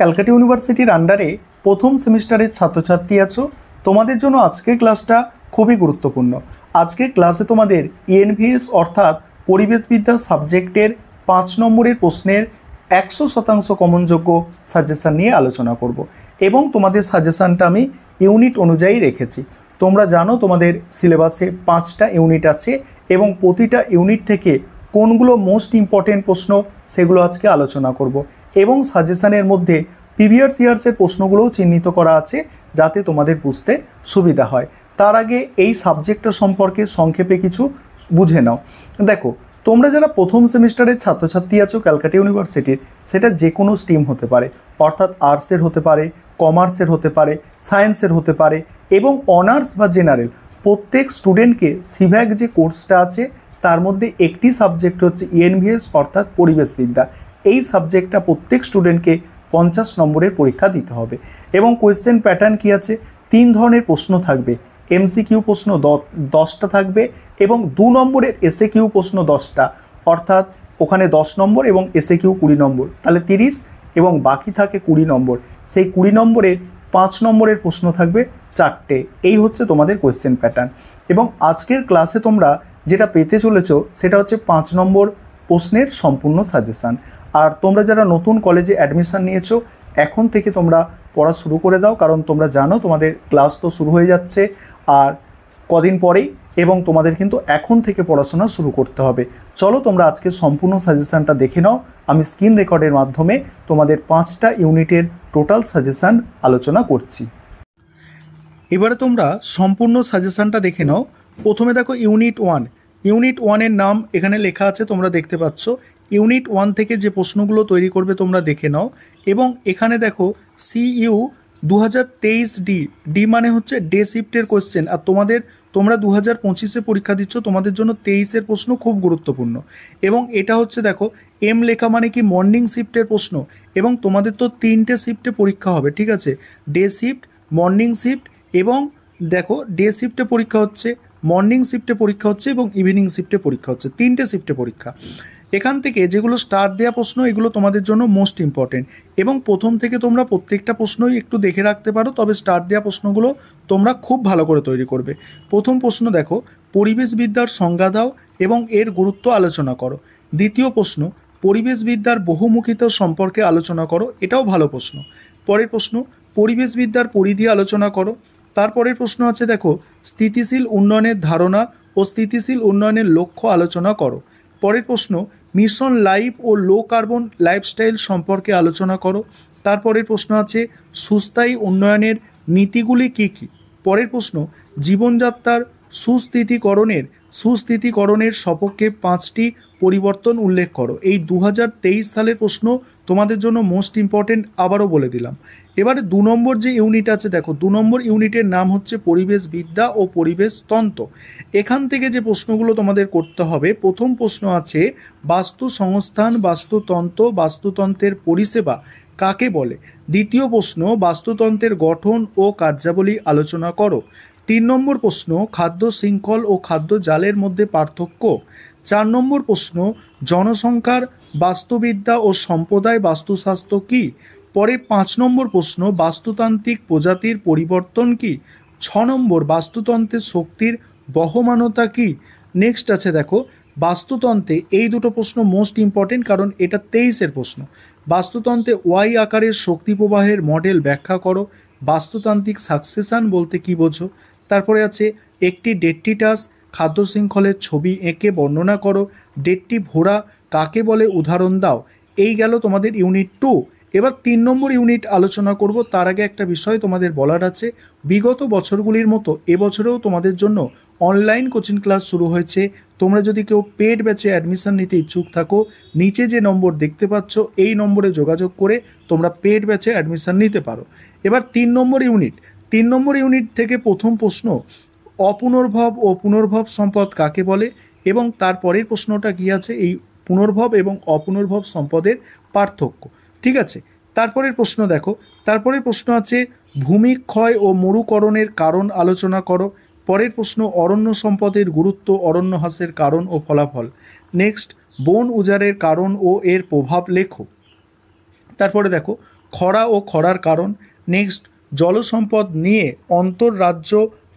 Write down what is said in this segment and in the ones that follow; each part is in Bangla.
ক্যালকাটা ইউনিভার্সিটির আন্ডারে প্রথম সেমিস্টারের ছাত্রছাত্রী আছো, তোমাদের জন্য আজকের ক্লাসটা খুবই গুরুত্বপূর্ণ। আজকের ক্লাসে তোমাদের ইএনভিএস অর্থাৎ পরিবেশবিদ্যা সাবজেক্টের 5 নম্বরের প্রশ্নের 100% কমনযোগ্য সাজেশান নিয়ে আলোচনা করব এবং তোমাদের সাজেশানটা আমি ইউনিট অনুযায়ী রেখেছি। তোমরা জানো তোমাদের সিলেবাসে 5টা ইউনিট আছে এবং প্রতিটা ইউনিট থেকে কোনগুলো মোস্ট ইম্পর্টেন্ট প্রশ্ন সেগুলো আজকে আলোচনা করব এবং সাজেশানের মধ্যে প্রিভিয়াস ইয়ার্সের প্রশ্নগুলোও চিহ্নিত করা আছে যাতে তোমাদের বুঝতে সুবিধা হয়। তার আগে এই সাবজেক্টটা সম্পর্কে সংক্ষেপে কিছু বুঝে নাও। দেখো, তোমরা যারা প্রথম সেমিস্টারের ছাত্রছাত্রী আছো ক্যালকাটা ইউনিভার্সিটির, সেটা যে কোনো স্ট্রিম হতে পারে, অর্থাৎ আর্টসের হতে পারে, কমার্সের হতে পারে, সায়েন্সের হতে পারে এবং অনার্স বা জেনারেল প্রত্যেক স্টুডেন্টকে সিভ্যাক যে কোর্সটা আছে তার মধ্যে একটি সাবজেক্ট হচ্ছে ইএনভিএস অর্থাৎ পরিবেশবিদ্যা। এই সাবজেক্টটা প্রত্যেক স্টুডেন্টকে 50 নম্বরের পরীক্ষা দিতে হবে এবং কোয়েশ্চেন প্যাটার্ন কি আছে, 3 ধরনের প্রশ্ন থাকবে। এমসিকিউ প্রশ্ন 10টা থাকবে এবং 2 নম্বরের এসএকিউ প্রশ্ন 10টা, অর্থাৎ ওখানে 10 নম্বর এবং এসএকিউ 20 নম্বর, তাহলে 30 এবং বাকি থাকে 20 নম্বর। সেই 20 নম্বরের 5 নম্বরের প্রশ্ন থাকবে 4টে। এই হচ্ছে তোমাদের কোয়েশ্চেন প্যাটার্ন এবং আজকের ক্লাসে তোমরা যেটা পেতে চলেছো সেটা হচ্ছে 5 নম্বর প্রশ্নের সম্পূর্ণ সাজেশান। আর তোমরা যারা নতুন কলেজে অ্যাডমিশান নিয়েছো এখন থেকে তোমরা পড়া শুরু করে দাও, কারণ তোমরা জানো তোমাদের ক্লাস তো শুরু হয়ে যাচ্ছে আর কদিন পরেই, এবং তোমাদের কিন্তু এখন থেকে পড়াশোনা শুরু করতে হবে। চলো তোমরা আজকে সম্পূর্ণ সাজেশানটা দেখে নাও। আমি স্ক্রিন রেকর্ডের মাধ্যমে তোমাদের 5টা ইউনিটের টোটাল সাজেশান আলোচনা করছি। এবারে তোমরা সম্পূর্ণ সাজেশানটা দেখে নাও। প্রথমে দেখো ইউনিট 1। ইউনিট 1-এর নাম এখানে লেখা আছে, তোমরা দেখতে পাচ্ছ। ইউনিট 1 থেকে যে প্রশ্নগুলো তৈরি করবে তোমরা দেখে নাও এবং এখানে দেখো CU 2023 ডি মানে হচ্ছে ডে শিফটের কোয়েশ্চেন। আর তোমরা 2025-এ পরীক্ষা দিচ্ছ, তোমাদের জন্য 23-এর প্রশ্ন খুব গুরুত্বপূর্ণ। এবং এটা হচ্ছে দেখো এম লেখা মানে কি মর্নিং শিফটের প্রশ্ন এবং তোমাদের তো 3টে শিফটে পরীক্ষা হবে, ঠিক আছে? ডে শিফট, মর্নিং শিফট এবং দেখো ডে শিফটে পরীক্ষা হচ্ছে, মর্নিং শিফটে পরীক্ষা হচ্ছে এবং ইভিনিং শিফটে পরীক্ষা হচ্ছে, 3টে শিফটে পরীক্ষা। এখান থেকে যেগুলো স্টার দেওয়া প্রশ্ন এগুলো তোমাদের জন্য মোস্ট ইম্পর্টেন্ট এবং প্রথম থেকে তোমরা প্রত্যেকটা প্রশ্নই একটু দেখে রাখতে পারো, তবে স্টার দেওয়া প্রশ্নগুলো তোমরা খুব ভালো করে তৈরি করবে। প্রথম প্রশ্ন দেখো, পরিবেশবিদ্যার সংজ্ঞা দাও এবং এর গুরুত্ব আলোচনা করো। দ্বিতীয় প্রশ্ন, পরিবেশবিদ্যার বহুমুখিতা সম্পর্কে আলোচনা করো, এটাও ভালো প্রশ্ন। পরের প্রশ্ন, পরিবেশবিদ্যার পরিধি আলোচনা করো। তারপরের প্রশ্ন আছে দেখো, স্থিতিশীল উন্নয়নের ধারণা ও স্থিতিশীল উন্নয়নের লক্ষ্য আলোচনা করো। পরের প্রশ্ন, মিশন লাইফ ও লো কার্বন লাইফস্টাইল সম্পর্কে আলোচনা করো। তারপরের প্রশ্ন আছে সুস্থায়ী উন্নয়নের নীতিগুলি কী কী। পরের প্রশ্ন, জীবনযাত্রার সুস্থিতিকরণের সপক্ষে 5টি পরিবর্তন উল্লেখ করো। এই 2023 সালের প্রশ্ন তোমাদের জন্য মোস্ট ইম্পর্টেন্ট, আবারও বলে দিলাম। এবারে 2 নম্বর যে ইউনিট আছে দেখো, 2 নম্বর ইউনিটের নাম হচ্ছে পরিবেশবিদ্যা ও পরিবেশতন্ত্র। এখান থেকে যে প্রশ্নগুলো তোমাদের করতে হবে, প্রথম প্রশ্ন আছে বাস্তু সংস্থান, বাস্তুতন্ত্র, বাস্তুতন্ত্রের পরিষেবা কাকে বলে। দ্বিতীয় প্রশ্ন, বাস্তুতন্ত্রের গঠন ও কার্যাবলী আলোচনা করো। 3 নম্বর প্রশ্ন, খাদ্য শৃঙ্খল ও খাদ্য জালের মধ্যে পার্থক্য। 4 নম্বর প্রশ্ন, জনসংখ্যার বাস্তুবিদ্যা ও সম্প্রদায় বাস্তুশাস্ত্র কী। পরে 5 নম্বর প্রশ্ন, বাস্তুতান্ত্রিক প্রজাতির পরিবর্তন কী। 6 নম্বর, বাস্তুতন্ত্রের শক্তির বহমানতা কী। নেক্সট আছে দেখো বাস্তুতন্ত্রে, এই দুটো প্রশ্ন মোস্ট ইম্পর্টেন্ট কারণ এটা 23-এর প্রশ্ন। বাস্তুতন্ত্রে ওয়াই আকারের শক্তি প্রবাহের মডেল ব্যাখ্যা করো। বাস্তুতান্ত্রিক সাকসেশন বলতে কী বোঝো। তারপরে আছে একটি ডেট্রিটাস খাদ্য শৃঙ্খলের ছবি এঁকে বর্ণনা করো। ডেটটি ভোরা কাকে বলে উদাহরণ দাও। এই গেল তোমাদের ইউনিট 2। এবার 3 নম্বর ইউনিট আলোচনা করব। তার আগে একটা বিষয় তোমাদের বলার আছে, বিগত বছরগুলির মতো এবছরেও তোমাদের জন্য অনলাইন কোচিং ক্লাস শুরু হয়েছে। তোমরা যদি কেউ পেড ব্যাচে অ্যাডমিশন নিতে ইচ্ছুক থাকো, নিচে যে নম্বর দেখতে পাচ্ছ এই নম্বরে যোগাযোগ করে তোমরা পেড ব্যাচে অ্যাডমিশন নিতে পারো। এবার 3 নম্বর ইউনিট থেকে প্রথম প্রশ্ন, অপুনর্ভব ও পুনর্ভব সম্পদ কাকে বলে এবং তারপরের প্রশ্নটা কী আছে, এই পুনর্ভব এবং অপুনর্ভব সম্পদের পার্থক্য, ঠিক আছে? তারপরের প্রশ্ন দেখো, তারপরের প্রশ্ন আছে ভূমিক্ষয় ও মরুকরণের কারণ আলোচনা করো। পরের প্রশ্ন, অরণ্য সম্পদের গুরুত্ব, অরণ্য হ্রাসের কারণ ও ফলাফল। নেক্সট, বন উজাড়ের কারণ ও এর প্রভাব লেখো। তারপরে দেখো খরা ও খরার কারণ। নেক্সট, জলসম্পদ নিয়ে অন্তর্রাজ্য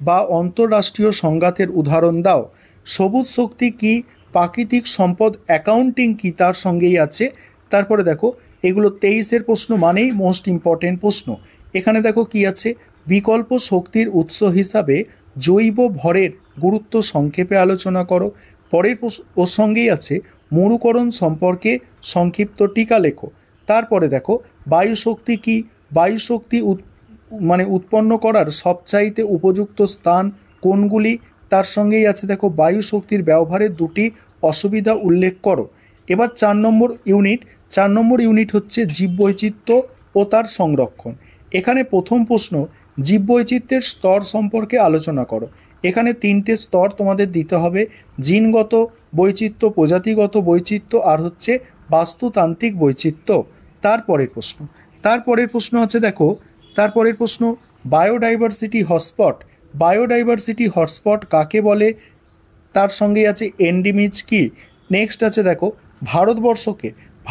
বা অন্তর্রাষ্ট্রীয় সংঘাতের উদাহরণ দাও। সবুজ শক্তি কি, প্রাকৃতিক সম্পদ অ্যাকাউন্টিং কি, তার সঙ্গেই আছে। তারপরে দেখো এগুলো 23-এর প্রশ্ন, মানেই মোস্ট ইম্পর্টেন্ট প্রশ্ন। এখানে দেখো কি আছে, বিকল্প শক্তির উৎস হিসাবে জৈব ভরের গুরুত্ব সংক্ষেপে আলোচনা করো। পরের ওর সঙ্গেই আছে মরুকরণ সম্পর্কে সংক্ষিপ্ত টিকা লেখো। তারপরে দেখো বায়ু শক্তি কি, বায়ু শক্তি উৎপন্ন করার সবচাইতে উপযুক্ত স্থান কোনগুলি, তার সঙ্গেই আছে দেখো বায়ু শক্তির ব্যবহারের দুটি অসুবিধা উল্লেখ করো। এবার 4 নম্বর ইউনিট হচ্ছে জীববৈচিত্র্য ও তার সংরক্ষণ। এখানে প্রথম প্রশ্ন, জীববৈচিত্র্যের স্তর সম্পর্কে আলোচনা করো। এখানে 3টে স্তর তোমাদের দিতে হবে, জিনগত বৈচিত্র্য, প্রজাতিগত বৈচিত্র্য আর হচ্ছে বাস্তুতান্ত্রিক বৈচিত্র্য। তারপরের প্রশ্ন আছে দেখো, তারপরের প্রশ্ন, বায়োডাইভার্সিটি হটস্পট। বায়োডাইভার্সিটি হটস্পট কাকে বলে, তার সঙ্গে আছে এন্ডিমিজ কি। নেক্সট আছে দেখো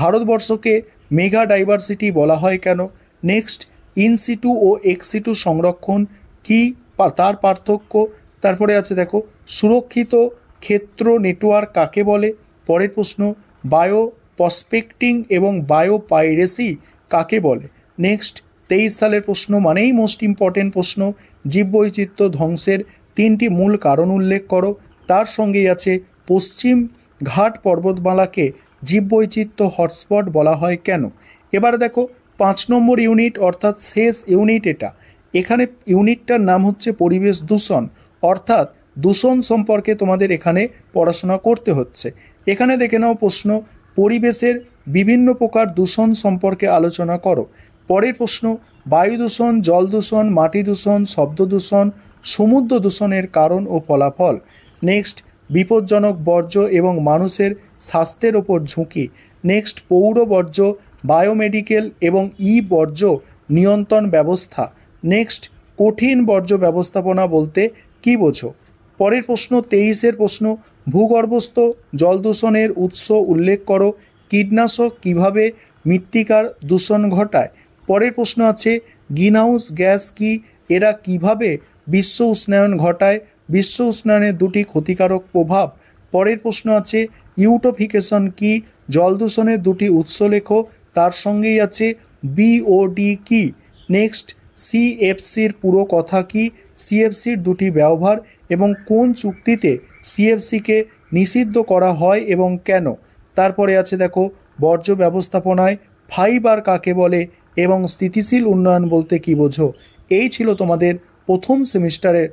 ভারতবর্ষকে মেগা ডাইভার্সিটি বলা হয় কেন। নেক্সট, ইনসিটু ও এক্সিটু সংরক্ষণ কি, তার পার্থক্য। তারপরে আছে দেখো সুরক্ষিত ক্ষেত্র নেটওয়ার্ক কাকে বলে। পরের প্রশ্ন, বায়ো প্রসপেক্টিং এবং বায়ো পাইরেসি কাকে বলে। নেক্সট, 23 সালের প্রশ্ন, মানেই মোস্ট ইম্পর্টেন্ট প্রশ্ন, জীববৈচিত্র্য ধ্বংসের 3টি মূল কারণ উল্লেখ করো। তার সঙ্গেই আছে পশ্চিম ঘাট পর্বতমালাকে জীববৈচিত্র্য হটস্পট বলা হয় কেন। এবার দেখো 5 নম্বর ইউনিট, অর্থাৎ শেষ ইউনিট এটা। এখানে ইউনিটটার নাম হচ্ছে পরিবেশ দূষণ, অর্থাৎ দূষণ সম্পর্কে তোমাদের এখানে পড়াশোনা করতে হচ্ছে। এখানে দেখে নাও প্রশ্ন, পরিবেশের বিভিন্ন প্রকার দূষণ সম্পর্কে আলোচনা করো। পরের প্রশ্ন, বায়ু দূষণ, জল দূষণ, মাটি দূষণ, শব্দ দূষণ, সমুদ্র দূষণের কারণ ও ফলাফল। নেক্সট, বিপজ্জনক বর্জ্য এবং মানুষের স্বাস্থ্যের ওপর ঝুঁকি। নেক্সট, পৌর বর্জ্য, বায়োমেডিকেল এবং বর্জ্য নিয়ন্ত্রণ ব্যবস্থা। নেক্সট, কঠিন বর্জ্য ব্যবস্থাপনা বলতে কি বোঝো। পরের প্রশ্ন 23-এর প্রশ্ন, ভূগর্ভস্থ জল দূষণের উৎস উল্লেখ করো। কীটনাশক কিভাবে মৃত্তিকার দূষণ ঘটায়। পরের প্রশ্ন আছে গ্রিনহাউস গ্যাস কি, এরা কিভাবে বিশ্ব উষ্ণায়ন ঘটায়, বিশ্ব উষ্ণায়নের দুটি ক্ষতিকারক প্রভাব। পরের প্রশ্ন আছে ইউটোফিকেশন কি, জল দূষণের দুটি উৎস লেখো। তার সঙ্গেই আছে বিওডি কি। নেক্সট, সিএফসির পুরো কথা কি, সিএফসির দুটি ব্যবহার এবং কোন চুক্তিতে সিএফসিকে নিষিদ্ধ করা হয় এবং কেন। তারপরে আছে দেখো বর্জ্য ব্যবস্থাপনায় ফাইবার কাকে বলে এবং স্থিতিশীল উন্নয়ন বলতে কি বোঝো। এই ছিল তোমাদের প্রথম সেমিস্টারের